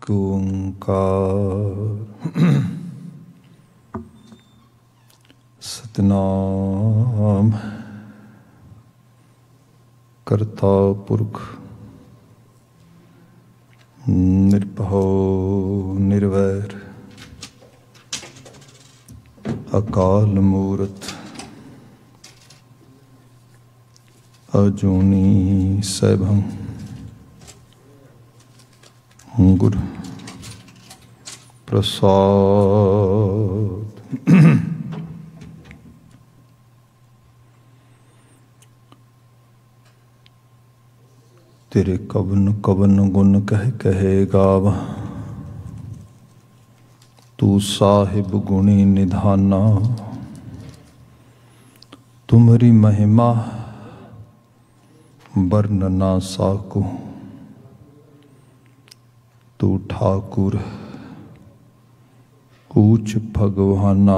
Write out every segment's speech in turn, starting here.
ਇੱਕ ਓੰਕਾਰ ਸਤਿਨਾਮ ਕਰਤਾ ਪੁਰਖ ਨਿਰਭਉ ਨਿਰਵੈਰ ਅਕਾਲ ਮੂਰਤ ਅਜੂਨੀ ਸੈਭੰ ਗੁਰ ਪ੍ਰਸਾਦ। ਤੇਰੇ ਕਵਨ ਕਵਨ ਗੁਣ ਕਹਿ ਕਹੇ ਗਾਵਾਂ, ਤੂੰ ਸਾਹਿਬ ਗੁਣੀ ਨਿਧਾਨਾ। ਤੁਮਰੀ ਮਹਿਮਾ ਵਰਨ ਨਾ ਸਾਕੂ, ਤੂੰ ਠਾਕੁਰ ਊਚ ਭਗਵਾਨਾ।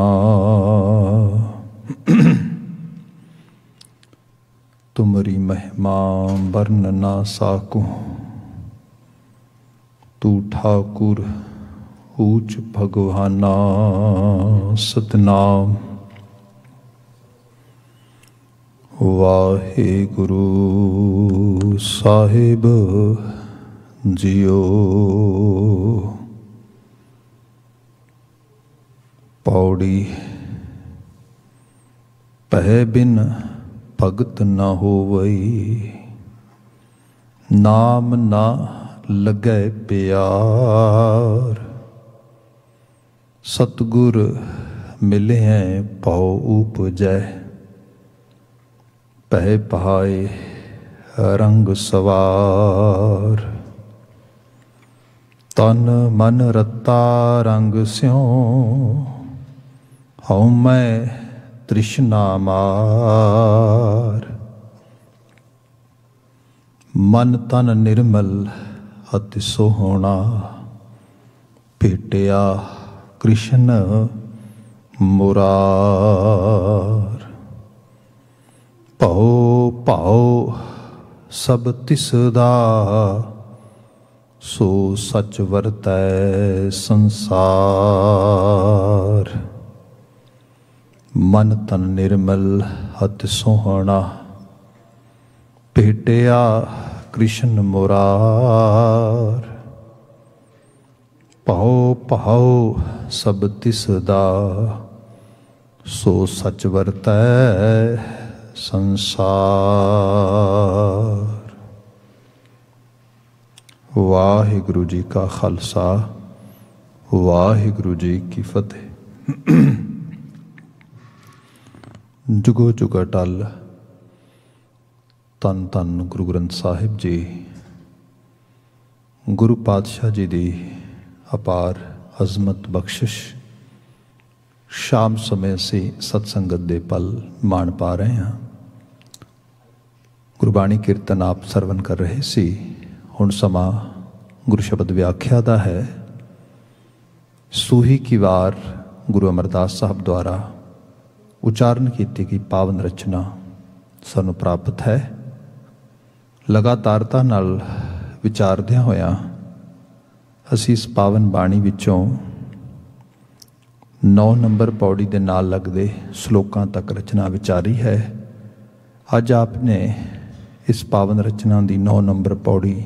ਤੁਮਰੀ ਮਹਿਮਾ ਵਰਨ ਨਾ ਸਾਕੂ, ਤੂੰ ਠਾਕੁਰ ਊਚ ਭਗਵਾਨਾ। ਸਤਿਨਾਮ ਵਾਹਿਗੁਰੂ ਸਾਹਿਬ ਜੀਓ। ਪੌੜੀ ਪਹਿ ਬਿਨ ਭਗਤ ਨਾ ਹੋਵਈ, ਨਾਮ ਨਾ ਲੱਗੈ ਪਿਆਰ। ਸਤਿਗੁਰ ਮਿਲਿਐ ਭਉ ਉਪਜੈ, ਪਹਿ ਪਹਾਏ ਰੰਗ ਸਵਾਰ। ਤਨ ਮਨ ਰਤਾ ਰੰਗ ਸਿਉ, ਹਉ ਮੈਂ ਤ੍ਰਿਸ਼ਨਾ ਮਾਰ। ਮਨ ਤਨ ਨਿਰਮਲ ਅਤਿ ਸੋਹਣਾ, ਭੇਟਿਆ ਕ੍ਰਿਸ਼ਨ ਮੁਰਾਰ। ਭਉ ਭਾਉ ਸਭ ਤਿਸ ਦਾ, ਸੋ ਸਚ ਵਰਤੈ ਸੰਸਾਰ। ਮਨ ਤਨ ਨਿਰਮਲ ਅਤਿ ਸੋਹਣਾ, ਭੇਟਿਆ ਕ੍ਰਿਸ਼ਨ ਮੁਰਾਰ। ਭਉ ਭਾਉ ਸਭ ਤਿਸ ਦਾ, ਸੋ ਸਚ ਵਰਤੈ ਸੰਸਾਰ। ਵਾਹਿਗੁਰੂ ਜੀ ਕਾ ਖਾਲਸਾ, ਵਾਹਿਗੁਰੂ ਜੀ ਕੀ ਫਤਿਹ। ਜੁਗੋ ਜੁਗ ਅਟਲ। ਧੰਨ ਧੰਨ ਗੁਰੂ ਗ੍ਰੰਥ ਸਾਹਿਬ ਜੀ, ਗੁਰੂ ਪਾਤਸ਼ਾਹ ਜੀ ਦੀ ਅਪਾਰ ਅਜ਼ਮਤ ਬਖਸ਼ਿਸ਼। ਸ਼ਾਮ ਸਮੇਂ ਅਸੀਂ ਸਤਸੰਗਤ ਦੇ ਪਲ ਮਾਣ ਪਾ ਰਹੇ ਹਾਂ। ਗੁਰਬਾਣੀ ਕੀਰਤਨ ਆਪ ਸਰਵਨ ਕਰ ਰਹੇ ਸੀ। ਹੁਣ ਸਮਾਂ ਗੁਰੂ ਸ਼ਬਦ ਵਿਆਖਿਆ ਦਾ ਹੈ। ਸੂਹੀ ਕੀ ਵਾਰ ਗੁਰੂ ਅਮਰਦਾਸ ਸਾਹਿਬ ਦੁਆਰਾ ਉਚਾਰਨ ਕੀਤੀ ਗਈ ਪਾਵਨ ਰਚਨਾ ਸਾਨੂੰ ਪ੍ਰਾਪਤ ਹੈ। ਲਗਾਤਾਰਤਾ ਨਾਲ ਵਿਚਾਰਦਿਆਂ ਹੋਇਆਂ ਅਸੀਂ ਇਸ ਪਾਵਨ ਬਾਣੀ ਵਿੱਚੋਂ 9 ਨੰਬਰ ਪੌੜੀ ਦੇ ਨਾਲ ਲੱਗਦੇ ਸ਼ਲੋਕਾਂ ਤੱਕ ਰਚਨਾ ਵਿਚਾਰੀ ਹੈ। ਅੱਜ ਆਪ ਨੇ ਇਸ ਪਾਵਨ ਰਚਨਾ ਦੀ 9 ਨੰਬਰ ਪੌੜੀ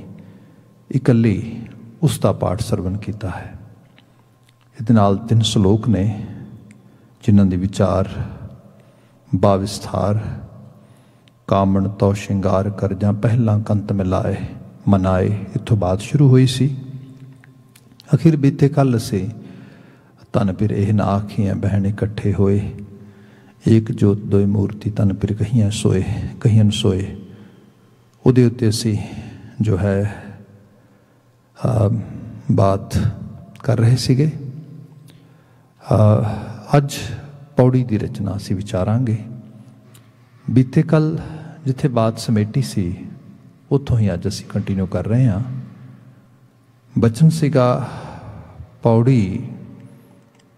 ਇਕੱਲੀ ਉਸ ਦਾ ਪਾਠ ਸਰਵਨ ਕੀਤਾ ਹੈ। ਇਹਦੇ ਨਾਲ 3 ਸ਼ਲੋਕ ਨੇ ਜਿਨ੍ਹਾਂ ਦੇ ਵਿਚਾਰ ਬਾਵਿਸਥਾਰ। ਕਾਮਣ ਤੋ ਸ਼ਿੰਗਾਰ ਕਰ ਜਾਂ ਪਹਿਲਾਂ ਕੰਤ ਮਿਲਾਏ ਮਨਾਏ, ਇੱਥੋਂ ਬਾਤ ਸ਼ੁਰੂ ਹੋਈ ਸੀ। ਅਖੀਰ ਬੀਤੇ ਕੱਲ ਅਸੀਂ ਤਨ ਫਿਰ ਇਹ ਨਾ ਆਖੀਆਂ ਬਹਿਣ ਇਕੱਠੇ ਹੋਏ, ਏਕ ਜੋਤ ਦੋਇ ਮੂਰਤੀ ਤਨ ਫਿਰ ਕਹੀਆਂ ਸੋਏ ਕਹੀਆਂ ਸੋਏ। ਉਹਦੇ ਉੱਤੇ ਅਸੀਂ ਜੋ ਹੈ ਬਾਤ ਕਰ ਰਹੇ ਸੀਗੇ। ਅੱਜ ਪੌੜੀ ਦੀ ਰਚਨਾ ਅਸੀਂ ਵਿਚਾਰਾਂਗੇ। ਬੀਤੇ ਕੱਲ ਜਿੱਥੇ ਬਾਤ ਸਮੇਟੀ ਸੀ ਉੱਥੋਂ ਹੀ ਅੱਜ ਅਸੀਂ ਕੰਟੀਨਿਊ ਕਰ ਰਹੇ ਹਾਂ। ਬਚਨ ਸੀਗਾ ਪੌੜੀ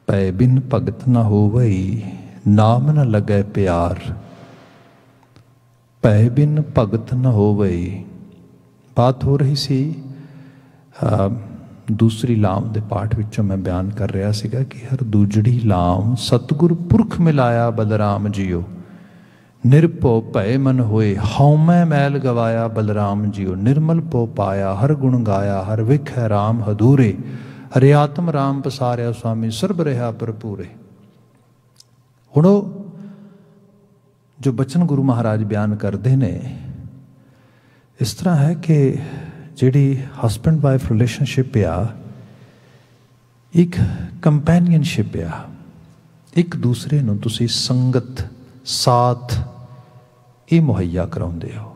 ਪੈ ਬਿਨ ਭਗਤ ਨਾ ਹੋਵਈ, ਨਾਮ ਨ ਲੱਗੈ ਪਿਆਰ। ਪੈ ਬਿਨ ਭਗਤ ਨ ਹੋਵਈ। बात हो रही सी दूसरी लाम के पाठ विचों मैं बयान कर रहा सीगा कि हर दूजड़ी लाम सतगुर पुरख मिलाया बलराम जियो, निरभो भय मन होए हौमै मैल गवाया बलराम जियो, निर्मल पो पाया हर गुण गाया हर विख है राम हदूरे, हरे आत्म राम पसारिया स्वामी सर्ब रहा भरपूरे। हुण जो बचन गुरु महाराज बयान करते ने इस तरह है कि जिहड़ी हसबैंड वाइफ रिलेशनशिप आ एक कंपैनियनशिप आ, एक दूसरे नूं तुसीं संगत साथ ये मुहैया कराउंदे हो।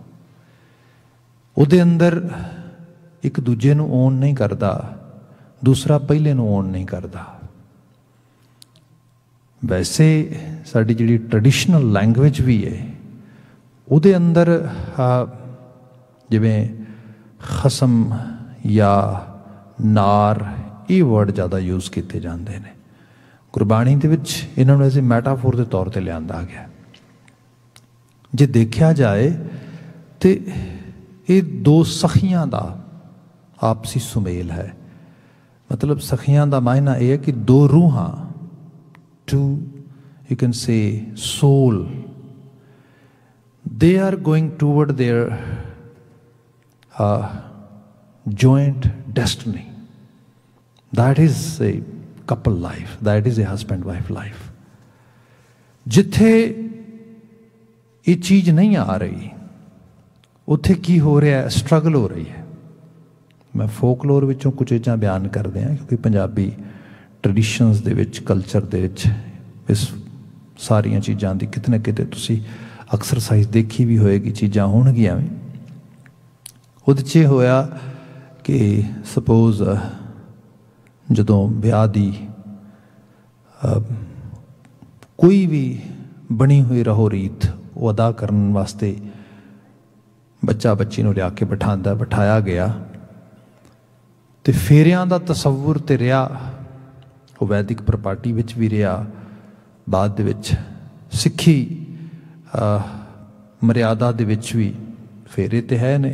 उहदे अंदर एक दूजे नूं ओन नहीं करता, दूसरा पहले नूं ओन नहीं करता। वैसे साडी जिहड़ी ट्रैडिशनल लैंग्वेज भी है उहदे अंदर जिवें खसम या नार ये वर्ड ज़्यादा यूज़ किए जाते हैं। गुरबाणी दे विच इन्हां नूं ऐसे मैटाफोर के तौर पर लिआंदा गया। जे देखा जाए तो ये दो सखियां का आपसी सुमेल है। मतलब सखियां का मायना यह है कि दो रूहां, two you can say soul, they are going toward their joint destiny. That is a couple life, that is a husband wife life. जिथे ये चीज़ नहीं आ रही उत्थे की हो रहा है, स्ट्रगल हो रही है। मैं फोकलोर विचों कुछ चीज़ां बयान कर दियां क्योंकि पंजाबी ट्रैडिशनस दे विच कल्चर दे विच इस सारियां चीज़ां दी किते ना किते तुसीं एक्सरसाइज देखी भी होएगी, चीज़ां होणगियां भी। उहदे च होया कि सपोज जदों ब्याह दी कोई भी बनी हुई रहो रीत वो अदा करने वास्ते बच्चा बच्ची नूं लिया के बिठाया गया तो फेरियां दा तसव्वुर ते रहा, वो वैदिक प्रपाटी विच भी रहा, बाद दे विच सिੱਖੀ मर्यादा दे विच भी फेरे तो है ने,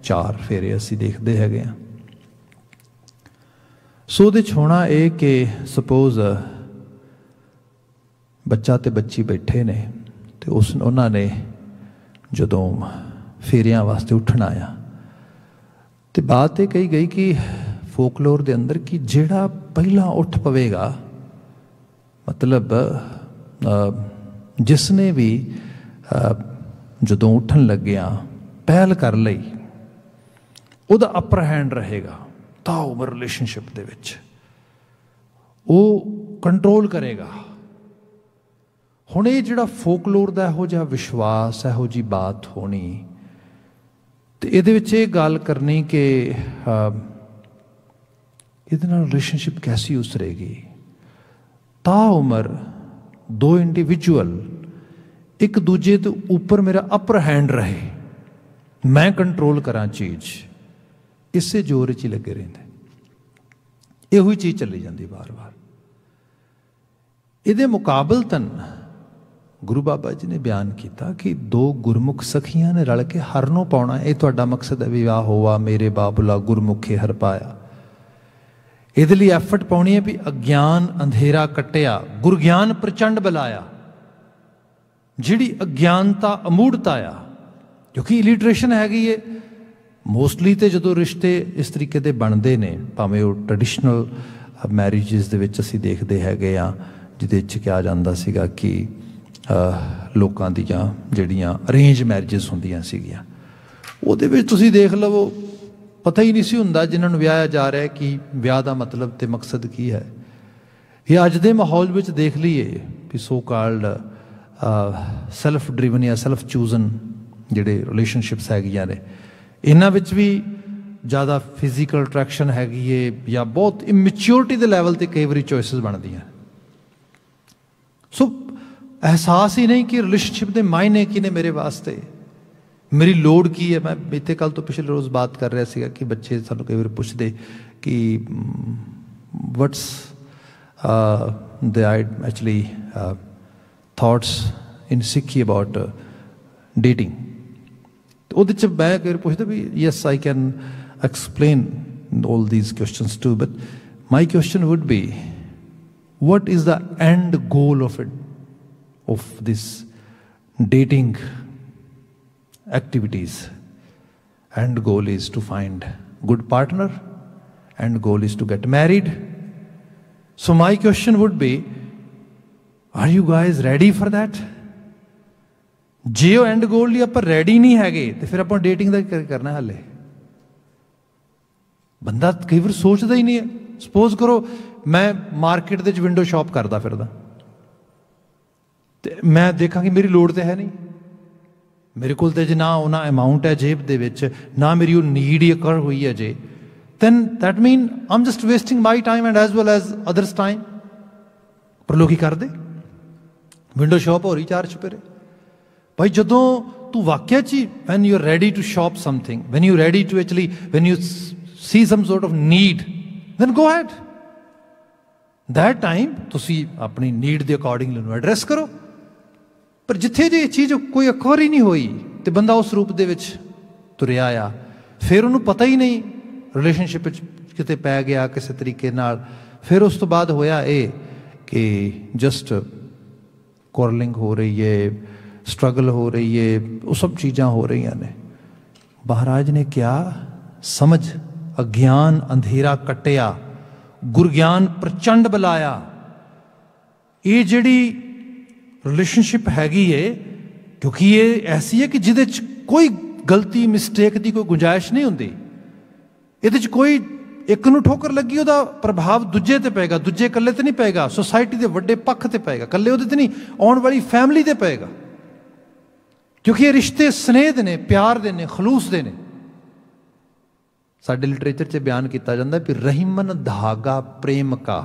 4 फेरे असी देखते है। सो दे होना ये कि सपोज बच्चा तो बच्ची बैठे ने तो उस उन्होंने जदों फेरियां वास्ते उठना आया तो बात ये कही गई कि फोकलोर दे अंदर कि जेड़ा पहला उठ पवेगा, मतलब जिसने भी जदों उठन लग्या पहल कर लई उहदा अपर हैंड रहेगा ताउमर रिलेशनशिप दे विच, वो कंट्रोल करेगा। हुण ये जिहड़ा फोकलोर दा इहो जिहा विश्वास, इहो जी बात होनी ते इहदे विच ये गल करनी कि इहदे नाल रिलेशनशिप कैसी उसरेगी। ताउमर दो इंडिविजुअल एक दूजे के ऊपर मेरा अपर हैंड रहे, मैं कंट्रोल करा चीज़, इसे जोर च ही लगे रहते, यही चीज़ चली जाती बार बार। इहदे मुकाबलतन गुरु बाबा जी ने बयान किया कि 2 गुरमुख सखियां ने रल के हर नूं पाउणा, ये तुहाडा मकसद है। विवाह होवा मेरे बाबुला गुरमुखे हर पाया। इहदे लई एफर्ट पाउणी है भी अज्ञान अंधेरा कट्टिया, गुरज्ञान प्रचंड बुलाया। जिहड़ी अज्ञानता अमूढ़ता आ, क्योंकि इलिटरेशन हैगी है मोस्टली, तो जदों रिश्ते इस तरीके के बनते हैं, भावें वो ट्रैडिशनल मैरिजेस दे विच असीं देखते हैगे आ, जिहदे विच कहा जांदा सीगा कि लोकां दियां जिहड़ियां अरेंज मैरिजेस हुंदियां सीगियां, उहदे विच तुसीं देख लवो पता ही नहीं सी हुंदा जिन्हां नूं विआहिया जा रहा है कि विआह दा मतलब ते मकसद की है। ये अज दे माहौल विच देख लीए कि सो कॉल्ड सैल्फ ड्रिवन या सैल्फ चूजन जिहड़े रिलेशनशिप्स हैगियां ने, इन्हां विच भी ज़्यादा फिजिकल अट्रैक्शन हैगी है या बहुत इमैच्योरिटी के लैवल ते कई बारी चॉइसिस बनदियां। सो एहसास ही नहीं कि रिलेशनशिप के मायने की ने मेरे वास्ते, मेरी लोड़ की है। मैं बीते कल तो पिछले रोज़ बात कर रहा सीगा कि बच्चे सानू कई बार पुछदे कि what's the actually thoughts in सिक्खी अबाउट डेटिंग। तो वो मैं कई बार पुछदा भी yes I can explain all these questions too, but my question would be, what is the end goal of it, of this dating activities? End goal is to find good partner. End goal is to get married. So my question would be, are you guys ready for that? ਜੇ ਉਹ and ਗੋਲ ਲਈ ਆਪਾਂ ready ਨਹੀਂ ਹੈਗੇ ਤੇ ਫਿਰ ਆਪਾਂ dating ਦਾ ਕੀ ਕਰਨਾ ਹਾਲੇ? ਬੰਦਾ ਕਈ ਵਾਰ ਸੋਚਦਾ ਹੀ ਨਹੀਂ ਹੈ। ਸਪੋਜ਼ ਕਰੋ ਮੈਂ ਮਾਰਕੀਟ ਦੇ ਵਿੱਚ ਵਿੰਡੋ ਸ਼ਾਪ ਕਰਦਾ ਫਿਰਦਾ ਤੇ ਮੈਂ ਦੇਖਾਂ ਕਿ ਮੇਰੀ ਲੋੜ ਤੇ ਹੈ ਨਹੀਂ, ਮੇਰੇ ਕੋਲ ਤੇ ਜੇ ਨਾ ਉਹਨਾਂ ਅਮਾਊਂਟ ਹੈ ਜੇਬ ਦੇ ਵਿੱਚ, ਨਾ ਮੇਰੀ ਉਹ ਨੀਡ ਹੀ ਅਕਰ ਹੋਈ ਹੈ ਜੇ, then that mean I'm just wasting my time and as well as others' time। ਪਰ ਲੋਕੀ ਕਰਦੇ ਵਿੰਡੋ ਸ਼ਾਪ ਹੋ ਰਹੀ ਚਾਰ ਚੁਪੇਰੇ। ਭਾਈ ਜਦੋਂ ਤੂੰ ਵਾਕਿਆ 'ਚ ਹੀ when you're ready to shop something, when you're ready to actually, when you see some sort of need, then go ahead। that time ਤੁਸੀਂ ਆਪਣੀ ਨੀਡ ਦੇ ਅਕੋਰਡਿੰਗਲੀ ਉਹਨੂੰ ਐਡਰੈਸ ਕਰੋ। ਪਰ ਜਿੱਥੇ ਜੇ ਇਹ ਚੀਜ਼ ਕੋਈ ਅਕਰ ਹੀ ਨਹੀਂ ਹੋਈ ਤੇ ਬੰਦਾ ਉਸ ਰੂਪ ਦੇ ਵਿੱਚ ਤੁਰਿਆ ਆ, ਫਿਰ ਉਹਨੂੰ ਪਤਾ ਹੀ ਨਹੀਂ, ਰਿਲੇਸ਼ਨਸ਼ਿਪ ਵਿੱਚ ਕਿਤੇ ਪੈ ਗਿਆ ਕਿਸੇ ਤਰੀਕੇ ਨਾਲ, ਫਿਰ ਉਸ ਤੋਂ ਬਾਅਦ ਹੋਇਆ ਇਹ ਕਿ ਜਸਟ ਕੁਆਰਲਿੰਗ ਹੋ ਰਹੀ ਹੈ, ਸਟਰਗਲ ਹੋ ਰਹੀ ਹੈ, ਉਹ ਸਭ ਚੀਜ਼ਾਂ ਹੋ ਰਹੀਆਂ ਨੇ। ਮਹਾਰਾਜ ਨੇ ਕਿਹਾ, ਸਮਝ ਅਗਿਆਨ ਅੰਧੇਰਾ ਕੱਟਿਆ, ਗੁਰਗਿਆਨ ਪ੍ਰਚੰਡ ਬੁਲਾਇਆ। ਇਹ ਜਿਹੜੀ ਰਿਲੇਸ਼ਨਸ਼ਿਪ ਹੈਗੀ ਏ, ਕਿਉਂਕਿ ਇਹ ਐਸੀ ਹੈ ਕਿ ਜਿਹਦੇ 'ਚ ਕੋਈ ਗਲਤੀ ਮਿਸਟੇਕ ਦੀ ਕੋਈ ਗੁੰਜਾਇਸ਼ ਨਹੀਂ ਹੁੰਦੀ। ਇਹਦੇ 'ਚ ਕੋਈ ਇੱਕ ਨੂੰ ਠੋਕਰ ਲੱਗੀ ਉਹਦਾ ਪ੍ਰਭਾਵ ਦੂਜੇ ਤੇ ਪਏਗਾ, ਦੂਜੇ ਇਕੱਲੇ ਤੇ ਨਹੀਂ ਪਏਗਾ, ਸੁਸਾਇਟੀ ਦੇ ਵੱਡੇ ਪੱਖ ਤੇ ਪਏਗਾ, ਇਕੱਲੇ ਉਹਦੇ ਤੇ ਨਹੀਂ, ਆਉਣ ਵਾਲੀ ਫੈਮਿਲੀ ਤੇ ਪਏਗਾ। ਕਿਉਂਕਿ ਇਹ ਰਿਸ਼ਤੇ ਸਨੇਹ ਦੇ ਨੇ, ਪਿਆਰ ਦੇ ਨੇ, ਖਲੂਸ ਦੇ ਨੇ। ਸਾਡੇ ਲਿਟਰੇਚਰ 'ਚ ਬਿਆਨ ਕੀਤਾ ਜਾਂਦਾ ਵੀ ਰਹੀਮਨ ਧਾਗਾ ਪ੍ਰੇਮ ਕਾ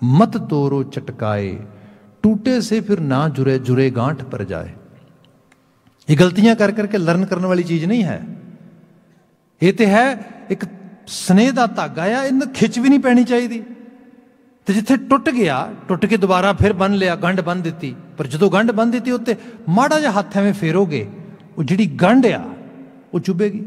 ਮਤ ਤੋਰੋ ਚਟਕਾਏ, ਟੂਟੇ ਸੇ ਫਿਰ ਨਾ ਜੁਰੇ ਜੁਰੇ ਗਾਂਠ ਪਰ ਜਾਏ। ਇਹ ਗਲਤੀਆਂ ਕਰ ਕਰਕੇ ਲਰਨ ਕਰਨ ਵਾਲੀ ਚੀਜ਼ ਨਹੀਂ ਹੈ। ਇਹ ਤੇ ਹੈ ਇੱਕ ਸਨੇਹ ਦਾ ਧਾਗਾ ਆ, ਇਹਨੂੰ ਖਿੱਚ ਵੀ ਨਹੀਂ ਪੈਣੀ ਚਾਹੀਦੀ। ਤੇ ਜਿੱਥੇ ਟੁੱਟ ਗਿਆ, ਟੁੱਟ ਕੇ ਦੁਬਾਰਾ ਫਿਰ ਬੰਨ ਲਿਆ, ਗੰਢ ਬੰਨ ਦਿੱਤੀ। ਪਰ ਜਦੋਂ ਗੰਢ ਬੰਨ ਦਿੱਤੀ ਉੱਤੇ ਮਾੜਾ ਜਿਹਾ ਹੱਥ ਐਵੇਂ ਫੇਰੋਗੇ, ਉਹ ਜਿਹੜੀ ਗੰਢ ਆ ਉਹ ਚੁੱਭੇਗੀ।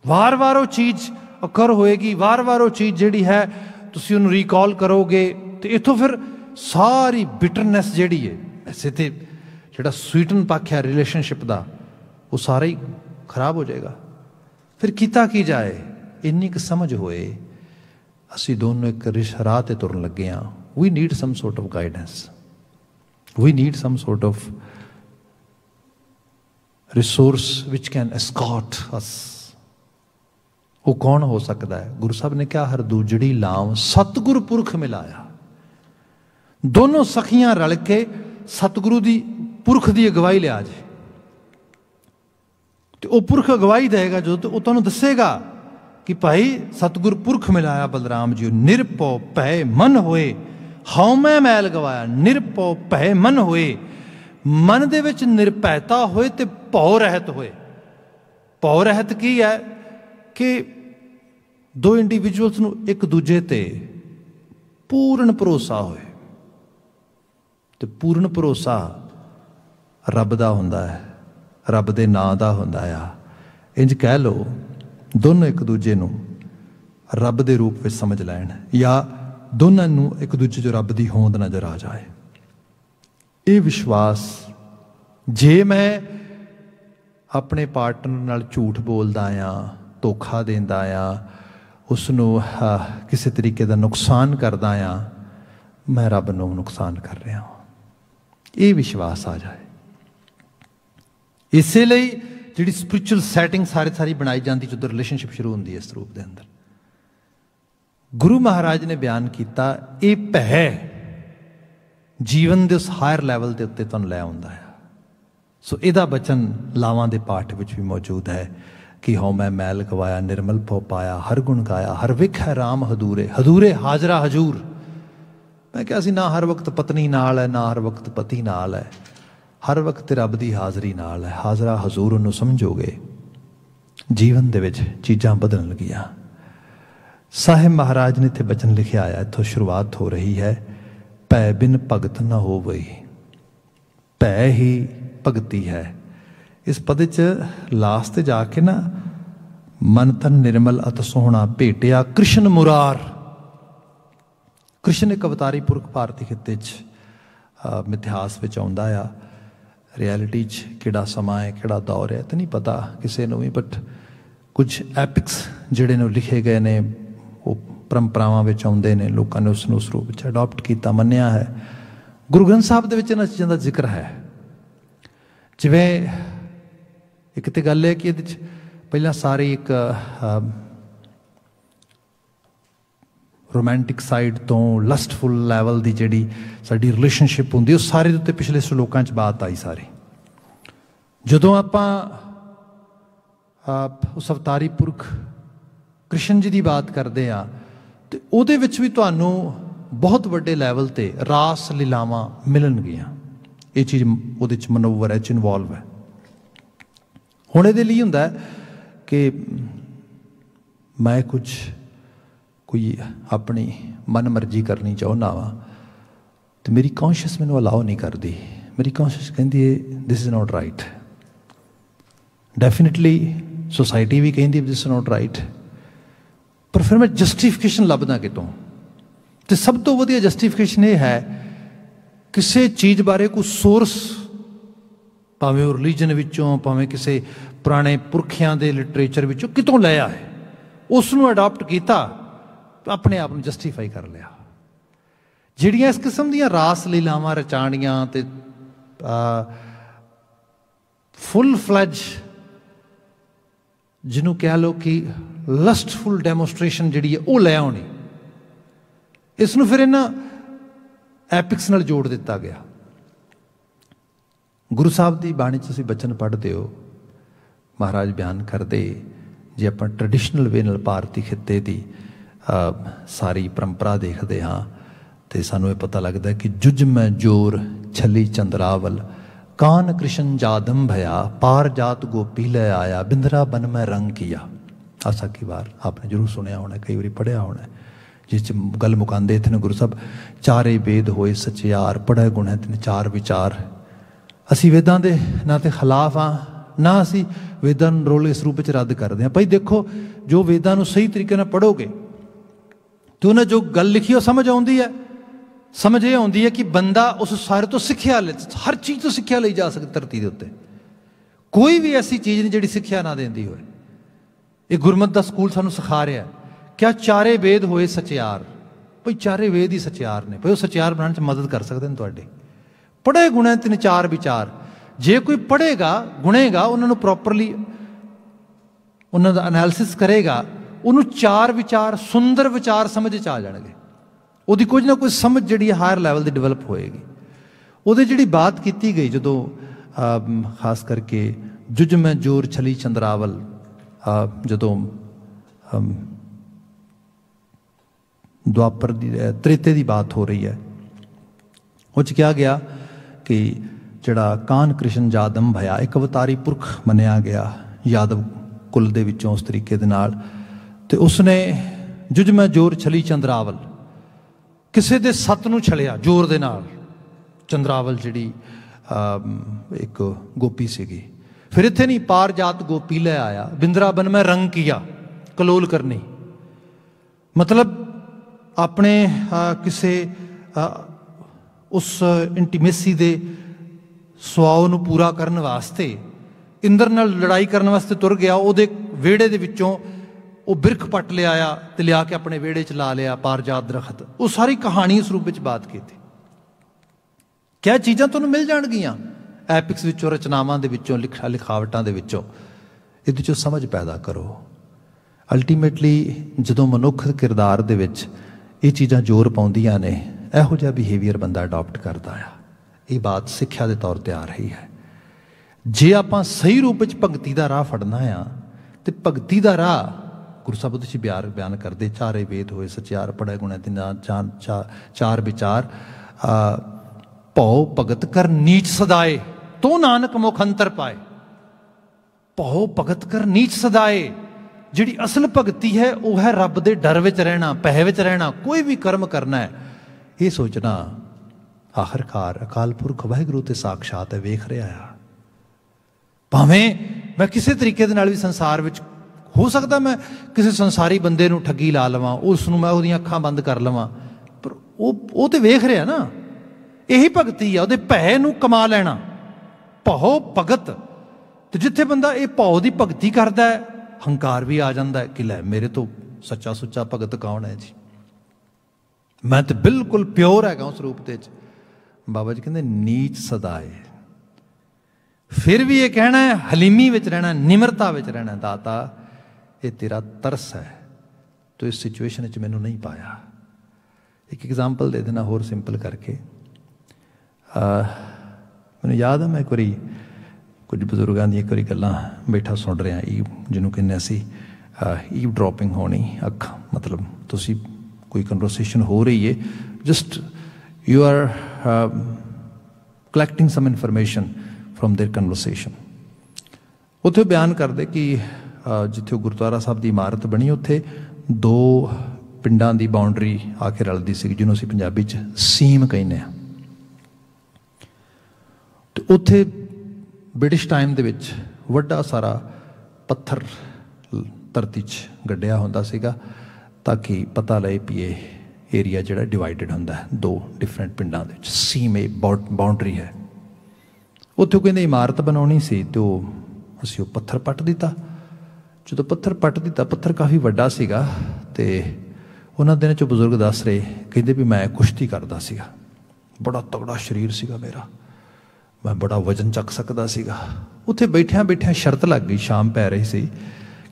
ਵਾਰ-ਵਾਰ ਉਹ ਚੀਜ਼ ਅਕਰ ਹੋਏਗੀ, ਵਾਰ-ਵਾਰ ਉਹ ਚੀਜ਼ ਜਿਹੜੀ ਹੈ ਤੁਸੀਂ ਉਹਨੂੰ ਰੀਕਾਲ ਕਰੋਗੇ ਤੇ ਇੱਥੋਂ ਫਿਰ ਸਾਰੀ ਬਿਟਰਨੈਸ ਜਿਹੜੀ ਹੈ, ਵੈਸੇ ਤੇ ਜਿਹੜਾ ਸਵੀਟਨ ਪੱਖ ਹੈ ਰਿਲੇਸ਼ਨਸ਼ਿਪ ਦਾ, ਉਹ ਸਾਰਾ ਹੀ ਖਰਾਬ ਹੋ ਜਾਏਗਾ। ਫਿਰ ਕੀਤਾ ਕੀ ਜਾਏ? ਇੰਨੀ ਕੁ ਸਮਝ ਹੋਏ ਅਸੀਂ ਦੋਨੋਂ ਇੱਕ ਰਾਹ ਤੇ ਤੁਰਨ ਲੱਗੇ ਹਾਂ। We need some sort of guidance, we need some sort of resource which can escort us. ਉਹ ਕੌਣ ਹੋ ਸਕਦਾ ਹੈ? ਗੁਰੂ ਸਾਹਿਬ ਨੇ ਕਿਹਾ, ਹਰ ਦੂਜੜੀ ਲਾਮ ਸਤਿਗੁਰ ਪੁਰਖ ਮਿਲਾਇਆ। ਦੋਨੋਂ ਸਖੀਆਂ ਰਲ ਕੇ ਸਤਿਗੁਰੂ ਦੀ ਪੁਰਖ ਦੀ ਅਗਵਾਈ ਲਿਆ ਜੇ, ਤੇ ਉਹ ਪੁਰਖ ਅਗਵਾਈ ਦੇਗਾ ਜੋ, ਤੇ ਉਹ ਤੁਹਾਨੂੰ ਦੱਸੇਗਾ ਕਿ ਭਾਈ ਸਤਿਗੁਰ ਪੁਰਖ ਮਿਲਾਇਆ ਬਲਰਾਮ ਜੀ, ਨਿਰਭਉ ਭੈ ਮਨ ਹੋਏ, ਹਉਮੈ ਮੈਲ ਗਵਾਇਆ। ਨਿਰਭਉ ਭੈ ਮਨ ਹੋਏ, ਮਨ ਦੇ ਵਿੱਚ ਨਿਰਭੈਤਾ ਹੋਏ ਤੇ ਭਉ ਰਹਿਤ ਹੋਏ। ਭਉ ਰਹਿਤ ਕੀ ਹੈ? ਕਿ ਦੋ ਇੰਡੀਵਿਜੂਅਲਸ ਨੂੰ ਇੱਕ ਦੂਜੇ ਤੇ ਪੂਰਨ ਭਰੋਸਾ ਹੋਏ। ਤੇ ਪੂਰਨ ਭਰੋਸਾ ਰੱਬ ਦਾ ਹੁੰਦਾ ਹੈ, ਰੱਬ ਦੇ ਨਾਂ ਦਾ ਹੁੰਦਾ ਆ। ਇੰਜ ਕਹਿ ਲਓ, ਦੋਨੋਂ ਇੱਕ ਦੂਜੇ ਨੂੰ ਰੱਬ ਦੇ ਰੂਪ ਵਿੱਚ ਸਮਝ ਲੈਣ, ਜਾਂ ਦੋਨਾਂ ਨੂੰ ਇੱਕ ਦੂਜੇ 'ਚ ਰੱਬ ਦੀ ਹੋਂਦ ਨਜ਼ਰ ਆ ਜਾਏ। ਇਹ ਵਿਸ਼ਵਾਸ, ਜੇ ਮੈਂ ਆਪਣੇ ਪਾਰਟਨਰ ਨਾਲ ਝੂਠ ਬੋਲਦਾ ਆ, ਧੋਖਾ ਦਿੰਦਾ ਆ, ਉਸਨੂੰ ਕਿਸੇ ਤਰੀਕੇ ਦਾ ਨੁਕਸਾਨ ਕਰਦਾ ਆ, ਮੈਂ ਰੱਬ ਨੂੰ ਨੁਕਸਾਨ ਕਰ ਰਿਹਾ ਹਾਂ। ਇਹ ਵਿਸ਼ਵਾਸ ਆ ਜਾਏ। ਇਸੇ ਲਈ ਜਿਹੜੀ ਸਪਿਰਿਚੁਅਲ ਸੈਟਿੰਗ ਸਾਰੀ ਬਣਾਈ ਜਾਂਦੀ, ਜਦੋਂ ਰਿਲੇਸ਼ਨਸ਼ਿਪ ਸ਼ੁਰੂ ਹੁੰਦੀ ਹੈ ਇਸ ਰੂਪ ਦੇ ਅੰਦਰ, ਗੁਰੂ ਮਹਾਰਾਜ ਨੇ ਬਿਆਨ ਕੀਤਾ, ਇਹ ਭੈ ਜੀਵਨ ਦੇ ਉਸ ਹਾਇਰ ਲੈਵਲ ਦੇ ਉੱਤੇ ਤੁਹਾਨੂੰ ਲੈ ਆਉਂਦਾ ਆ। ਸੋ ਇਹਦਾ ਬਚਨ ਲਾਵਾਂ ਦੇ ਪਾਠ ਵਿੱਚ ਵੀ ਮੌਜੂਦ ਹੈ ਕਿ ਹਉਮੈ ਮੈਲ ਗਵਾਇਆ, ਨਿਰਮਲ ਭਉ ਪਾਇਆ, ਹਰ ਗੁਣ ਗਾਇਆ, ਹਰ ਵਿਖੈ ਰਾਮ ਹਦੂਰੇ, ਹਦੂਰੇ ਹਾਜ਼ਰਾ ਹਜੂਰ। ਮੈਂ ਕਿਹਾ ਸੀ, ਨਾ ਹਰ ਵਕਤ ਪਤਨੀ ਨਾਲ ਹੈ, ਨਾ ਹਰ ਵਕਤ ਪਤੀ ਨਾਲ ਹੈ, ਹਰ ਵਕਤ ਰੱਬ ਦੀ ਹਾਜ਼ਰੀ ਨਾਲ ਹੈ। ਹਾਜ਼ਰਾ ਹਜ਼ੂਰ ਉਹਨੂੰ ਸਮਝੋਗੇ, ਜੀਵਨ ਦੇ ਵਿੱਚ ਚੀਜ਼ਾਂ ਬਦਲਣ ਲੱਗੀਆਂ। ਸਾਹਿਬ ਮਹਾਰਾਜ ਨੇ ਇੱਥੇ ਬਚਨ ਲਿਖਿਆ ਆਇਆ, ਇੱਥੋਂ ਸ਼ੁਰੂਆਤ ਹੋ ਰਹੀ ਹੈ, ਭੈ ਬਿਨ ਭਗਤ ਨਾ ਹੋਵਈ। ਭੈ ਹੀ ਭਗਤੀ ਹੈ। ਇਸ ਪਦ 'ਚ ਲਾਸਟ ਤੇ ਜਾ ਕੇ ਨਾ मन तन निर्मल अत सोहना भेटिया कृष्ण मुरार। कृष्ण एक अवतारी पुरख भारती खिते इतिहास में आउंदा आ। रियलिटी किहड़ा समा है किहड़ा दौर है तो नहीं पता किसी को भी, बट कुछ एपिक्स जिहड़े ने लिखे गए ने वो परंपरावां विच आउंदे ने, लोगों ने उसनूं उस रूप में अडॉप्ट किया मन्निया है। गुरु ग्रंथ साहब दे विच इन्हां चीज़ां दा जिक्र है। जिवें एक तो गल है कि इहदे च पहला सारी एक रोमांटिक साइड तो लस्टफुल लैवल की जिहड़ी साडी रिलेशनशिप हुंदी, उस सारे उत्ते पिछले श्लोकां च बात आई सारी। जदों आपां उस अवतारी पुरख कृष्ण जी की बात करते हैं तो उहदे विच भी तुहानूं बहुत वड्डे लैवल ते रास लीलावां मिलणगियां। ये चीज़ उहदे च मनोवर है, इनवॉल्व है। हुण इहदे लई हुंदा है कि मैं कुछ कोई अपनी मन मर्जी करनी चाहुंदा वा तो मेरी कॉन्शियस मैनूं अलाउ नहीं करती। मेरी कॉन्शियस कहती है this is not right. Definitely society भी कहती है दिस इज़ नॉट राइट, पर फिर मैं जस्टिफिकेशन लभदा कितों। तो सब तो वधिया जस्टिफिकेशन ये है किसी चीज़ बारे कोई सोर्स, भावें वो रिलीजन विचों, भावें किसी पुराने पुरखियां दे लिटरेचर विचों कितों लिया है, उसनूं अडॉप्ट किया, अपने आप को जस्टिफाई कर लिया। जिहड़ियां इस किस्म दीयां रास लीलावां रचाणियां ते फुल फ्लैज जिन्हों कह लो कि लस्टफुल डेमोस्ट्रेशन जिहड़ी है वो लै आउणी, इसनूं फिर इन्हां एपिक्स नाल जोड़ दिता गया। गुरु साहब की बाणी च तुसीं बचन पढ़ते हो, महाराज बयान करते जे आपां ट्रैडिशनल वे नाल भारती खिते की सारी परंपरा देखते हाँ तो सानूं ये पता लगता है कि जुज में जोर छली चंद्रावल, कान कृष्ण जादम भया, पार जात गोपी ले आया, बिंदरा बन में रंग किया। आसा की बार आपने जरूर सुनिया होना, कई बार पढ़िया होना, जिस गल मुकांदे थे गुरु साहब चारे वेद होए सचियार, पढ़े गुण है तिन चार विचार। असी वेदां दे ना तो खिलाफ हाँ ना असी वेदां रोल इस रूप में रद्द करते हैं। भाई देखो जो वेदां नूं सही तरीके नाल पढ़ोगे तो उन्हें जो गल लिखी वो समझ आती है। समझ ये आती है कि बंदा उस सारे तो सिक्ख्या हर चीज़ तो सिक्ख्या ली जा सकती धरती के उत्ते, कोई भी ऐसी चीज़ नहीं जिहड़ी सिक्ख्या ना देंदी होए। ये गुरमत का स्कूल सानूं सिखा रहा है। क्या चारे वेद होए सचियार, भाई चारे वेद ही सचियार ने, भाई वो सचियार बनाने च मदद कर सकते हैं तुहाडी। पढ़े गुणे तिन चार विचार, जे कोई पढ़ेगा गुणेगा उन्होंने प्रॉपरली उन्होंने एनालिसिस करेगा, उन्होंने चार विचार सुंदर विचार समझ आ जाएंगे। वो कुछ ना कुछ समझ जी हायर लैवल की डिवेलप होएगी। वो जी बात की गई जो खास करके जुज में जोर छली चंद्रावल, जो द्वापर त्रेते की बात हो रही है, उस क्या गया कि जड़ा कान कृष्ण जादम भया एक अवतारी पुरख मनिया गया यादव कुल दे विचों उस तरीके दे नाल, ते उसने जुज में जोर छली चंद्रावल, किसी दे सत नूं छलिया जोर दे नाल। चंद्रावल जिहड़ी एक गोपी सीगी। फिर इत्थे नहीं पार जात गोपी ले आया, बिंद्रा बन में रंग किया, कलोल करनी, मतलब अपने किसी उस इंटीमेसी दे सुआव नूं पूरा करने वास्ते इंद्र नाल लड़ाई करने वास्ते तुर गया। उहदे वेड़े दे विचों वो बिरख पट ले आया तो लिया के अपने वेड़े च ला लिया पारजात दरखत। वो सारी कहानी इस रूप में बात की थी। क्या चीज़ां तुहानूं मिल जाणगियां एपिक्स विचों, रचनावां दे विचों, लिखावटां दे विचों, इहदे चों समझ पैदा करो। अल्टीमेटली जदों मनुख किरदार दे विच ये चीज़ां जोर पाउंदियां ने, इहो जिहा बिहेवियर बंदा अडॉप्ट करता है। ये बात सिक्ख्या के तौर पर आ रही है। जे आपां सही रूप में भगती का राह फड़ना आ तो भगती का राह गुरु साहब उहदे बयान करते, चारे वेद होए सचियार, पढ़े गुणे तिन चार विचार, भौ भगत कर नीच सदाए, तो नानक मुख अंतर पाए। भौ भगत कर नीच सदाए, जिहड़ी असल भगती है वह है रब दे डर विच रहना, पैसे विच रहना। कोई भी कर्म करना है ये सोचना आखिरकार अकाल पुरख वाहिगुरू ते साक्षात है, वेख रहा है। भावें मैं किसी तरीके दे नाल भी संसार विच हो सकता मैं किसी संसारी बंदे नूं ठगी ला लवां, उसनूं मैं उहदियां अखां बंद कर लवां, पर वो तो वेख रहा ना, यही भगती है, उहदे भै नूं कमा लेना। भौ भगत, तो जिथे बंदा ये भौ की भगती करता है, हंकार भी आ जाता है कि लै मेरे तो सच्चा सुच्चा भगत कौन है जी, मैं तो बिल्कुल प्योर हैगा उस रूप दे। बाबा जी कहते नीच सदाए, फिर भी ये कहना है हलीमी विच रहना, निमरता विच रहना, दाता ये तेरा तरस है, तो इस सिचुएशन च मैनू नहीं पाया। एक एग्जाम्पल दे देना होर सिंपल करके। मैनू याद है मैं एक बारी कुछ बजुर्गों दी एक बारी गल्लां बैठा सुन रहा, जिन्हों कहने असी ईव ड्रॉपिंग होनी, अख मतलब तुसी कोई कन्वर्सेशन हो रही है, just you are collecting some information from their conversation. उत्थे बयान करते कि जिथे गुरुद्वारा साहब की इमारत बनी, उत्थे दो पिंडां की बाउंड्री आके रलती सी, जिन्होंने असीं पंजाबी च सीम कहने। तो उत्थे ब्रिटिश टाइम दे विच वड्डा सारा पत्थर धरती च गड्ढिया हुंदा सीगा, ताकि पता लगे भी ये एरिया जिहड़ा डिवाइडेड हुंदा है दो डिफरेंट पिंडां दे विच, सीम ए बाउंड्री है। उत्थे कहंदे इमारत बनाउणी सी, तो असीं पत्थर पट दिता। जो पत्थर पट दिता, पत्थर काफ़ी वड्डा सीगा, ते उन्हां दिनां च बजुर्ग दस रहे, कहंदे भी मैं कुश्ती करदा सीगा, बड़ा तगड़ा शरीर सीगा मेरा, मैं बड़ा वजन चक सकदा सीगा। उत्थे बैठिया बैठिया शर्त लग गई, शाम पै रही सी,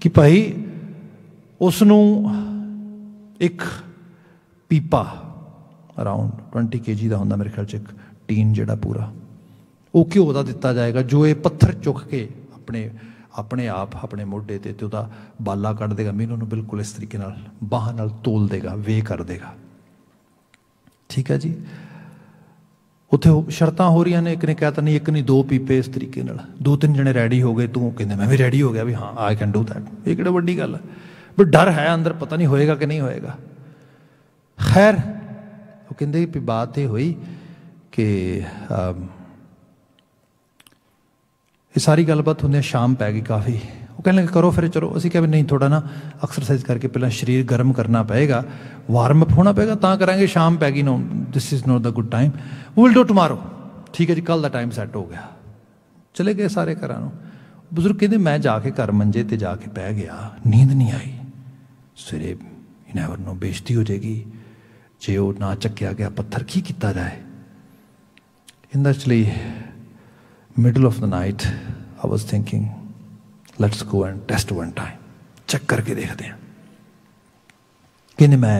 कि भाई उसनूं एक पीपा अराउंड 20 kg का होंदा मेरे ख्याल च, एक टीन जिहड़ा पूरा वो घ्यो का दिता जाएगा, जो ये पत्थर चुक के अपने आप अपने मोढे ते उहदा बाला कढ़ देगा, मीनू नूं बिल्कुल इस तरीके नाल बाहां नाल तोल देगा, वे कर देगा। ठीक है जी। उत्थे शर्तां हो रही ने, एक ने कहता नहीं, एक नहीं, दो पीपे इस तरीके नाल, 2-3 जने रेडी हो गए, तू कहंदे मैं भी रेडी हो गया भी हाँ आई कैन डू दैट। ये किहड़ी वड्डी गल है, पर डर है अंदर, पता नहीं होएगा कि नहीं होएगा। खैर वो कहंदे भी बात ये हुई कि ये सारी गलबात होंदे शाम पै गई काफ़ी। वो कहने लगे करो फिर चलो, असीं कहा भी नहीं, थोड़ा ना एक्सरसाइज करके पहला शरीर गर्म करना पएगा, वार्म अप होना पएगा, तां करांगे, शाम पै गई, no this is not the good time, we will do tomorrow. ठीक है जी, कल का टाइम सैट हो गया। चले गए सारे घर नूं। बजुर्ग कहते मैं जाके घर मंजे ते जाके पै गया, नींद नहीं आई। सवेरे यू नैवर नो, बेइज्जती हो जाएगी जे वो ना चक्या गया पत्थर, की किया जाए। Industry middle of the night I was thinking let's go and test one time, check करके देखते हैं। कहने मैं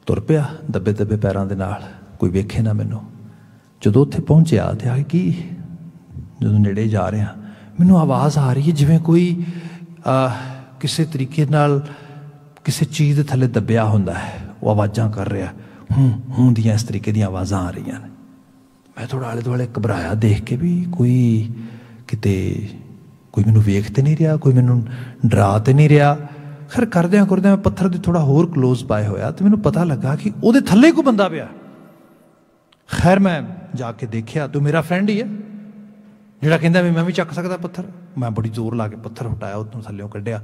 तुर पिया दबे दबे पैरों के नाल, कोई वेखे ना मैनू। जो उत्थे पहुंचया तो आ कि जो नेड़े जा रहा, मैनू आवाज़ आ रही है जिवें कोई किसी तरीके नाल किसी चीज़ थले दबिया हुंदा है, वो आवाज़ां कर रहा, हूं दियां इस तरीके दी आवाज़ां आ रही हैं। मैं थोड़ा आले दुआले घबराया देख के भी कोई किते कोई मैनू वेख तो नहीं रहा, कोई मैनू डरा तो नहीं रहा। खैर करद्या करद्या मैं पत्थर दे थोड़ा होर क्लोज पाए होया, तो मैनू पता लगा कि उहदे थल्ले कोई बंदा पिया। खैर मैं जाके देखिया, तो मेरा फ्रेंड ही है जिहड़ा कहंदा भी मैं भी चक सकदा पत्थर। मैं बड़ी जोर ला के पत्थर हटाया, उतों थल्लों कढ़िया,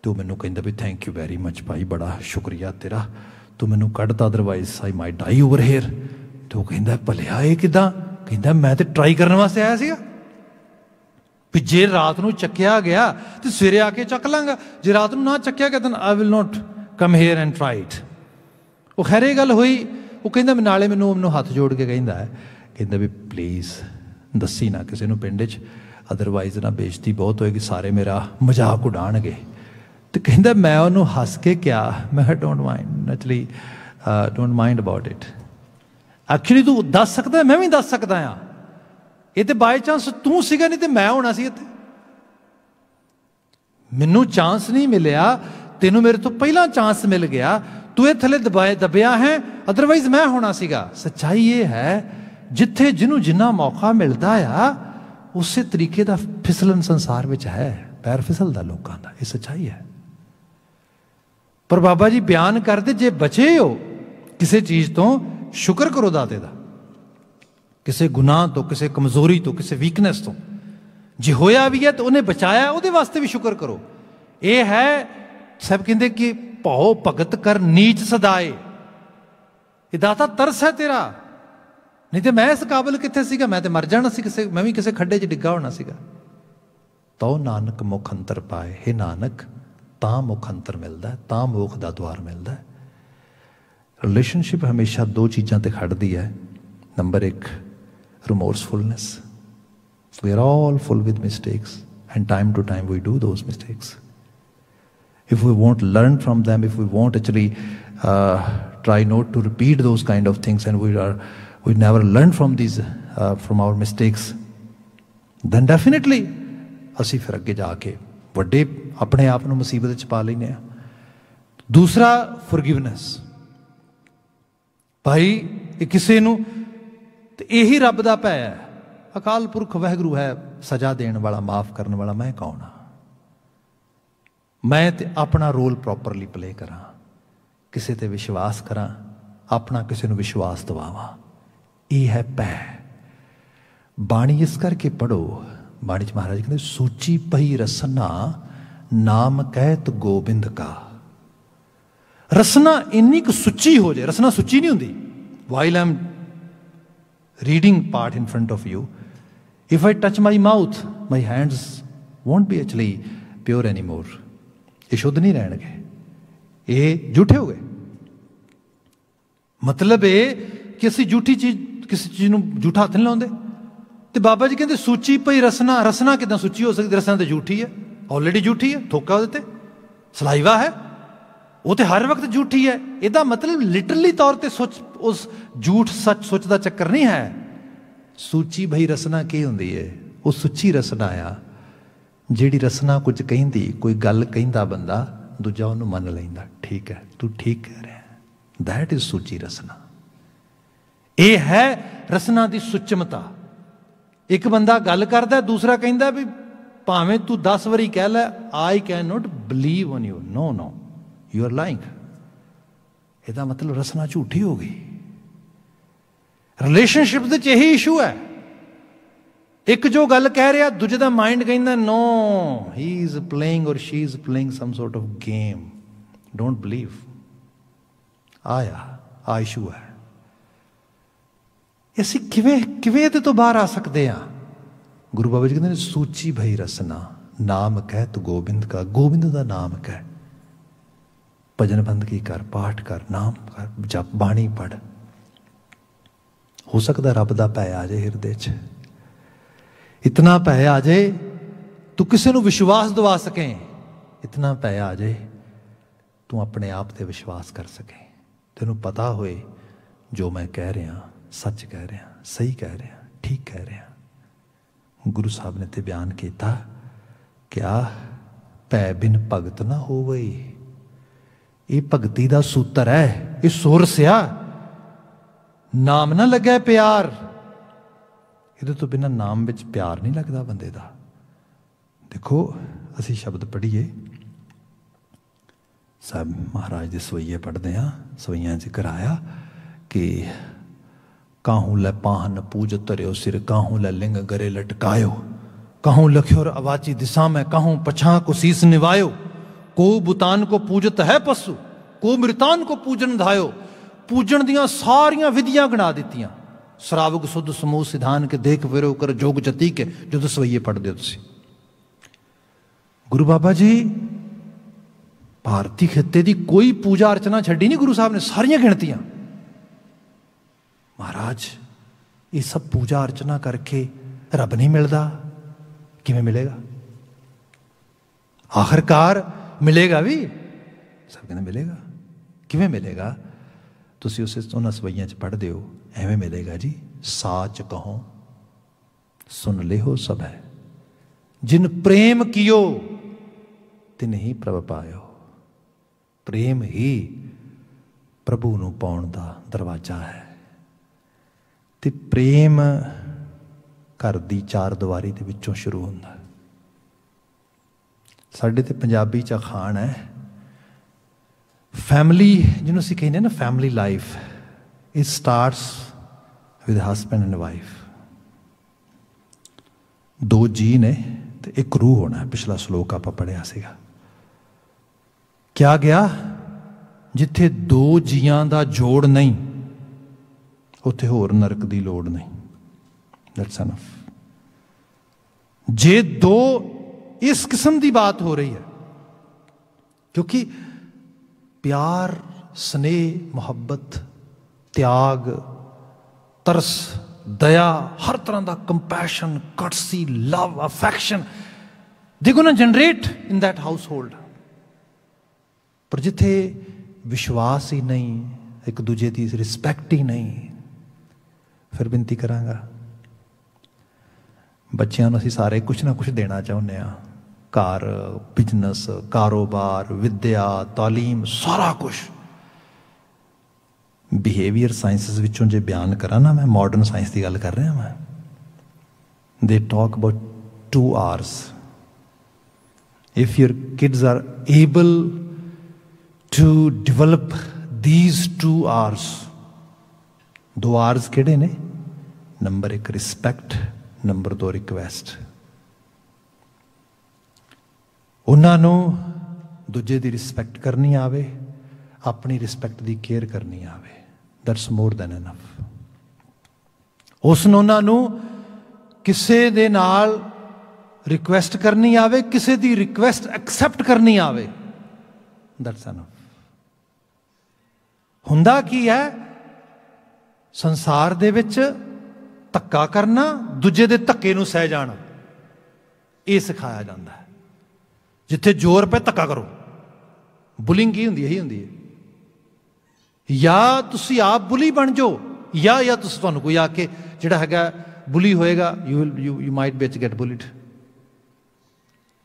तो मैनू कहंदा भी थैंक यू वेरी मच भाई, बड़ा शुक्रिया तेरा, तो मैनू कढ़ता, otherwise I might die over here. तो कहंदा भलिया ये किदां? कहंदा मैं तो ट्राई करने वास्ते आया सीगा, भी जे रात नूं चक्या गया तो सवेरे आके चक लांगा, जे रात नूं ना चक्या गया तो I will not come here and try it. वो खैर ये गल हुई। वो कहंदा नाले मैनू हाथ जोड़ के कहंदा है, कहंदा भी प्लीज़ दसी ना किसी नूं पिंड च, अदरवाइज ना बेइज्जती बहुत होएगी, सारे मेरा मजाक उड़ाणगे। तो कहंदा मैं उन्होंने हस के क्या, मैं don't mind, naturally don't mind about it. Actually तू दस सकता, मैं भी दस सकता हाँ, ये तो बाय चांस तू सीगा, नहीं तो मैं होना सी इत्थे। मैनू चांस नहीं मिलिया, तेनू मेरे तो पहला चांस मिल गया, तू ये थले दबिया है, अदरवाइज मैं होना सीगा। सच्चाई ये है जिथे जिन्हों जिन्ना मौका मिलता आ, उस तरीके का फिसलन संसार में है, पैर फिसलदा लोगों का, ये सच्चाई है। पर बाबा जी बयान करते, जे बचे हो किसी चीज़ तो शुक्र करो दाते दा, किसी गुनाह तो, किसी कमजोरी तो, किसी वीकनेस तो। जे होया भी है तो उन्हें बचाया, उहदे वास्ते भी शुक्र करो। ये है सब कहते कि भौ भगत कर नीच सदाए, ये दाता तरस है तेरा, नहीं तो मैं इस काबिल कितने सीगा, मैं तो मर जाना सी, किसे मैं भी किसी खड्डे च डिग्गा होना सीगा। तो नानक मुख अंतर पाए, हे नानक तां मुख अंतर मिलता है, तां मोख का द्वार मिलता है। रिलेशनशिप हमेशा दो चीज़ों ते खड़ती है। नंबर एक remorsefulness, we are all full with mistakes and time to time we do those mistakes. If we won't learn from them, if we won't actually try not to repeat those kind of things, and we never learn from these from our mistakes, then definitely ਅਸੀਂ ਫਿਰ ਅੱਗੇ ਜਾ ਕੇ ਵੱਡੇ ਆਪਣੇ ਆਪ ਨੂੰ ਮੁਸੀਬਤ ਵਿੱਚ ਪਾ ਲੈਂਦੇ ਹਾਂ। ਦੂਸਰਾ ਫੋਰਗਿਵਨੈਸ, ਭਾਈ ਇਹ ਕਿਸੇ ਨੂੰ ਤੇ ਇਹੀ ਰੱਬ ਦਾ ਭੈ ਹੈ। ਅਕਾਲ ਪੁਰਖ ਵਾਹਿਗੁਰੂ ਹੈ ਸਜ਼ਾ ਦੇਣ ਵਾਲਾ, ਮਾਫ ਕਰਨ ਵਾਲਾ। ਮੈਂ ਕੌਣ ਹਾਂ? मैं तो अपना रोल प्रॉपरली प्ले करा, किसी ते विश्वास करा, अपना किसी को विश्वास दवावा। ये है पै। बाणी इस करके पढ़ो, बाणी च महाराज कहते सूची पई रसना नाम कहत गोबिंद का। रसना इन्नी क सुची हो जाए, रसना सुची नहीं होंगी। While I am reading part in front of you, if I touch my mouth, my hands won't be actually pure any more. ये शुद्ध नहीं रहणगे, ये झूठे हो गए। मतलब ये कि असी झूठी चीज, किसी चीज को झूठा हथ नहीं लाते। तो बाबा जी कहते सूची पई रसना, रसना कितना सूची हो सकती? रसना तो झूठी है, ऑलरेडी झूठी है, थोका वो सलाइवा है, वो तो हर वक्त झूठी है। इसका मतलब लिटरली तौर पर सोच उस झूठ सच सोच का चक्कर नहीं है। सूची भई रसना की होंगी है? वो सुची रसना आ ਜਿਹੜੀ ਰਸਨਾ ਕੁਝ ਕਹਿੰਦੀ, ਕੋਈ ਗੱਲ ਕਹਿੰਦਾ ਬੰਦਾ, ਦੂਜਾ ਉਹਨੂੰ ਮੰਨ ਲੈਂਦਾ। ਠੀਕ ਹੈ, ਤੂੰ ਠੀਕ ਕਹਿ ਰਿਹਾ, ਦੈਟ ਇਜ਼ ਸੁੱਚੀ ਰਸਨਾ। ਇਹ ਹੈ ਰਸਨਾ ਦੀ ਸੁੱਚਮਤਾ। ਇੱਕ ਬੰਦਾ ਗੱਲ ਕਰਦਾ, ਦੂਸਰਾ ਕਹਿੰਦਾ ਵੀ ਭਾਵੇਂ ਤੂੰ 10 ਵਾਰੀ ਕਹਿ ਲੈ, I can not believe on you, no no you are lying. ਇਹਦਾ ਮਤਲਬ ਰਸਨਾ ਝੂਠੀ ਹੋ ਗਈ। ਰਿਲੇਸ਼ਨਸ਼ਿਪ ਦੇ ਚ ਇਹੀ ਇਸ਼ੂ ਹੈ। एक जो गल कह रहा, दूजे का माइंड कहता नो, ही इज प्लेइंग और she is playing some sort of game, don't believe. आ इशू है। असी किवें तो बाहर आ सकते हैं? गुरु बाबा जी कहते सूची भई रसना नाम कह तू गोबिंद का। गोबिंद का नाम कह, भजन बंदगी कर, पाठ कर, नाम कर, जप बाणी पढ़। हो सकता रब का भय आ जाए हिरदे च, इतना भय आ जाए तू किसी को विश्वास दवा सके, इतना भय आ जाए तू अपने आप से विश्वास कर सके, तेनों पता होए जो मैं कह रहा सच कह रहा, सही कह रहा, ठीक कह रहा। गुरु साहब ने तो बयान किया, क्या भय बिन भगत ना हो गई। ये भगती का सूत्र है, ये सुर सिया नाम ना लगे प्यार। ये तो बिना नाम विच प्यार नहीं लगता बंदे का। देखो असी शब्द पढ़िए, सब महाराज के सवैये पढ़ते हैं, सवैया जिक्र आया कि काहू लै पाहन पूज तरियो सिर, काहू लै लिंग गरे लटकायो, काहू लख्योर अवाची दिशा में, काहू पछा को शीस निवायो। को बुतान को पूजत है पशु, को मृतान को पूजन धायो। पूजन दियां सारियां विधियां गणा दित्तियां। श्रावक सुध समूह सिधान के देख फिरो कर जोग जती के, जो तो सवैये पढ़ते हो तुसी। गुरु बाबा जी भारती खिते की कोई पूजा अर्चना छड़ी नहीं, गुरु साहब ने सारियां गिनतियां। महाराज ये सब पूजा अर्चना करके रब नहीं मिलता, किवें मिलेगा? आखिरकार मिलेगा भी, सब कहते मिलेगा। किवें मिलेगा? तुसी उसे उन्हां सवैयां च पढ़दे हो, एवें मिलेगा जी। साच कहो सुन ले हो सब है, जिन प्रेम कियो तिन ही प्रभ पायो। प्रेम ही प्रभु नूं पाउण दा दरवाजा है। ते प्रेम घर दी चार दीवारी दे विचों शुरू हुंदा। साडे ते पंजाबी च अखाण है, फैमिली जिन्होंने असीं कहने ना family life, it starts with husband and wife. दो जी ने तो एक रूह होना है। पिछला श्लोक आप पढ़िया सीगा। ਕਿਹਾ ਗਿਆ ਜਿੱਥੇ ਦੋ ਜੀਆਂ ਦਾ ਜੋੜ ਨਹੀਂ ਉੱਥੇ ਹੋਰ ਨਰਕ ਦੀ ਲੋੜ ਨਹੀਂ। That's enough. ਜੇ ਦੋ ਇਸ ਕਿਸਮ ਦੀ ਬਾਤ ਹੋ ਰਹੀ ਹੈ, ਕਿਉਂਕਿ ਪਿਆਰ, स्नेह, ਮੁਹੱਬਤ, त्याग, तरस, दया, हर तरह का compassion, courtesy, love, affection, they're going to generate in that household। पर जिथे विश्वास ही नहीं, एक दूजे की रिस्पैक्ट ही नहीं, फिर बिनती करांगा बच्चों को असीं सारे कुछ ना कुछ देना चाहुंदे आ, घर, बिजनेस, कारोबार, विद्या, तालीम, सारा कुछ। बिहेवियर साइंसिस विचों जे बयान करा ना, मैं मॉडर्न साइंस की गल कर रहा मैं, they talk about 2 hours। If your kids are able to develop these 2 hours, 2 hours किहड़े ने? Number 1 respect, number 2 request. उन्होंने दूजे की रिस्पैक्ट करनी आवे, अपनी रिस्पैक्ट की केयर करनी आवे, दैट्स मोर दैन इनफ। उसनों उन्होंने किसी दे नाल रिक्वेस्ट करनी आवे, किसी की रिक्वेस्ट एक्सैप्ट करनी आवे, दैट्स इनफ। हुंदा की है संसार दे विच धक्का करना, दूजे दे धक्के नूं सह जाना, ये सिखाया जाता है। जिथे जोर पे धक्का करो, बुलिंग की हुंदी यही हुंदी है। या तुसी आप बुली बन जाओ, या तुसी तुहानूं कोई आके जिहड़ा हैगा बुली होएगा, you might which get bullied.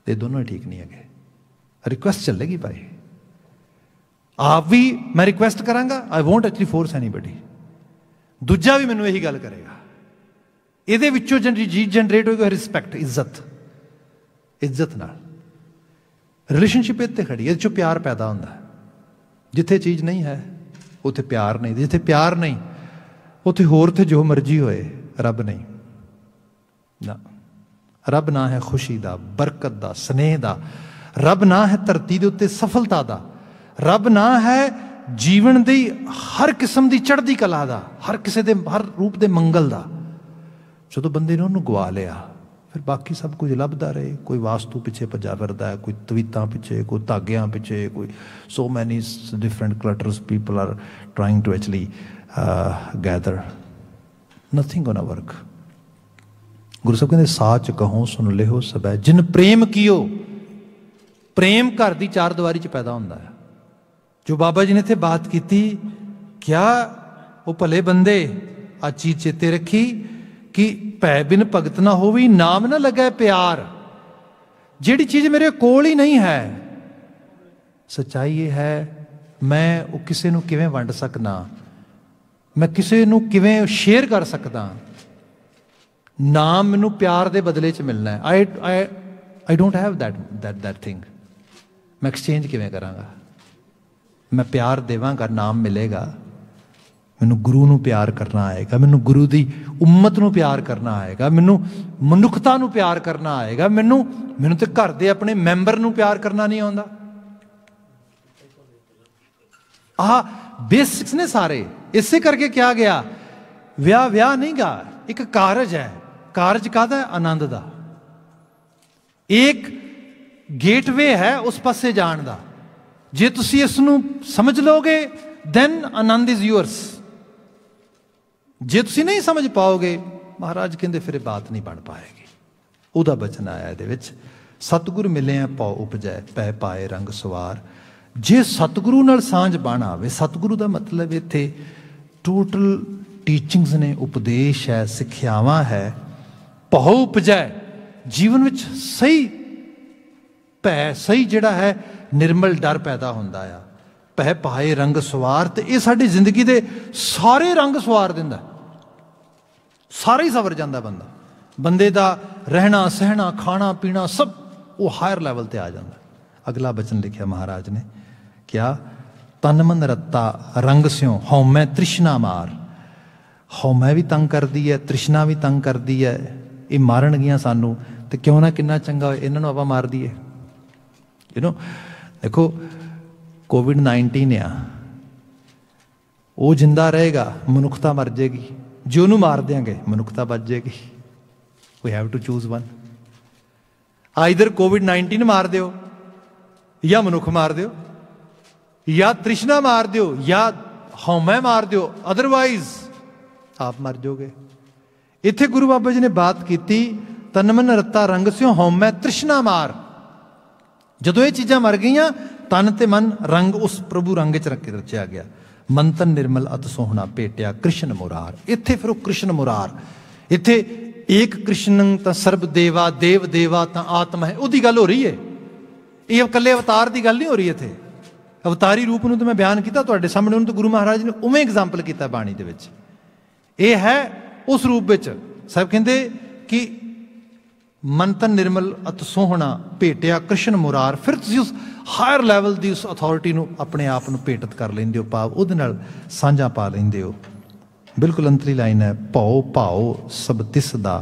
ये दोनों ठीक नहीं है। रिक्वेस्ट चलेगी भाई, आप भी, मैं रिक्वेस्ट करांगा, I won't actually force anybody, दूजा भी मैनूं यही गल करेगा। इहदे विचों जनरेट होएगा रिस्पैक्ट, इज्जत, इज्जत नाल रिलेशनशिप इत्ते खड़ी, इहदे चों प्यार पैदा हुंदा है। जिथे चीज़ नहीं है उत्थे प्यार नहीं, जिथे प्यार नहीं उत्थे होर थे जो मर्जी होए, रब नहीं ना। रब ना है खुशी दा, बरकत दा, स्नेह दा। रब ना है धरती दे उत्ते सफलता दा। रब ना है जीवन दी हर किस्म दी चढ़दी कला दा, हर किसी दे हर रूप दे मंगल दा। जदों बंदे ने उन्होंने गवा लिया, फिर बाकी सब कुछ लभदा रहे। कोई वास्तु पिछे भजा फिरदा है, कोई तवीतां पिछे, कोई धागियां पिछे, कोई so many different cultures people are trying to actually gather, nothing gonna work. Guru Sahib कहते साच कहो सुन लिहो सबै, जिन प्रेम कियो। प्रेम घर की 4 दीवारी च पैदा होंदा है। जो बाबा जी ने इत्थे बात की, क्या वो भले बंदे आ चीज चेते रखी कि भै बिन भगत ना होवी, नाम ना लगे प्यार। जिहड़ी चीज मेरे कोल ही नहीं है, सच्चाई ये है, मैं वो किसी नूं किवें वंड सकना, मैं किसी नूं किवें शेयर कर सकदा। नाम मैनूं प्यार दे बदले च मिलना है। I don't have that thing. मैं एक्सचेंज किवें करांगा? मैं प्यार देवांगा, नाम मिलेगा। मैनू गुरु नूं प्यार करना आएगा, मैनू गुरु दी उम्मत नूं प्यार करना आएगा, मैनू मनुखता नूं प्यार करना आएगा। मैनू तो घर दे अपने मैंबर नूं प्यार करना नहीं आउंदा। बेसिक्स ने सारे। इसे करके क्या गया, विआह नहीं गा, एक कारज है। कारज काहदा है? आनंद दा। एक गेटवे है उस पासे जाण दा। जे तुसी इस नूं समझ लोगे then आनंद इज yours। जे तुसी नहीं समझ पाओगे, महाराज कहते फिर बात नहीं बन पाएगी। उहदा बचन आया इहदे विच, सतगुर मिले पौ उपजै पै पाए रंग सवार। जे सतगुरु नाल सांझ बन आवे, सतगुरु का मतलब इत्थे टोटल टीचिंग्स ने, उपदेश है, सिक्ख्यावां है। पौ उपजै, जीवन विच सही भै, सही जिहड़ा है निर्मल डर पैदा होंदा आ। पै पाए रंग सवार, तो यह साडी जिंदगी दे सारे रंग सवार दिंदा, सारा ही सवर जाता बंदा। बंदे दा रहना सहना खाना पीना सब वो हायर लैवल ते आ जाता। अगला बचन लिखिया महाराज ने, क्या तन मन रत्ता रंग स्यों हौमै तृष्णा मार। हौमै भी तंग करती है, तृष्णा भी तंग करती है। ये मारन गियां सानू, तो क्यों ना किन्ना चंगा इन्हां नूं आपां मार दईए। यू नो देखो, कोविड-19 आ, वो जिंदा रहेगा, मनुखता मर जाएगी। जो ਉਹਨੂੰ मार देंगे मनुखता बच जाएगी। We have to choose one. Either कोविड-19 मार दो या मनुख मार दो, या तृष्णा मार दो या हौमै मार दो, अदरवाइज आप मर जाओगे। इत्थे गुरु बाबा जी ने बात की, तन मन रत्ता रंग स्यों हौमै तृष्णा मार। जदों ये चीज़ां मर गई, तन ते मन रंग उस प्रभु रंग च रचिया गया। मंतन निर्मल अत सोहना भेटिया कृष्ण मुरार। इत्थे फिर कृष्ण मुरार, इत्थे एक कृष्ण तां सर्ब देवा, देव देवा तां आत्मा है, उहदी गल हो रही है। ये कल्ले अवतार की गल नहीं हो रही। इत्थे अवतारी रूप नूं तो मैं बयान किया तुहाडे सामने, उन्होंने तो गुरु महाराज ने उवें एग्जाम्पल किया बाणी दे विच। ये है उस रूप विच। साहब कहते कि मंतन निर्मल अत सोहना भेटिया कृष्ण मुरार। फिर तुसीं उस हायर लैवल की उस अथॉरिटी नूं अपने आप नूं भेटत कर लेंदे हो, भाव उहदे नाल सांझा पा लेंदे हो। बिल्कुल अंतली लाइन है, भौ भाओ सब तिस दा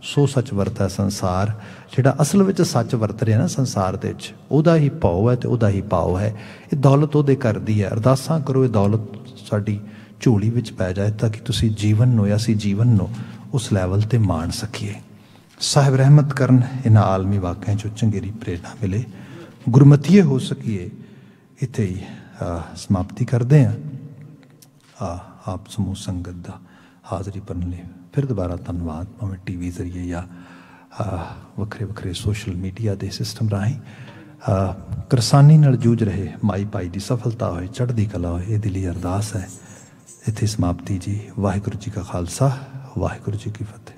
सो सच वरतै संसार। जिहड़ा असल विच सच वरत रहा ना संसार दे विच, उहदा ही भौ है तो उहदा ही भाव है। ये दौलत उहदे करदी है। अरदासां करो ये दौलत साडी झोली विच पै जाए, ताकि तुसीं जीवन नूं या असीं जीवन नूं उस लैवल ते माण सकीए। साहिब रहमत करन, इन्हां आलमी वाकियां चों चंगेरी प्रेरणा मिले, गुरमतीए हो सकीए। इत्थे ही समाप्ति करते हैं। आप समूह संगत दा हाज़री भरन लई फिर दोबारा धन्नवाद। भावें टीवी जरिए या वक्रे वक्रे सोशल मीडिया के सिस्टम राही करसानी नाल जूझ रहे माई भाई की सफलता होए, चढ़दी कला होए, ये दिली अरदास है। इत्थे समाप्ति जी। वाहिगुरू जी का खालसा, वाहिगुरू जी की फतेह।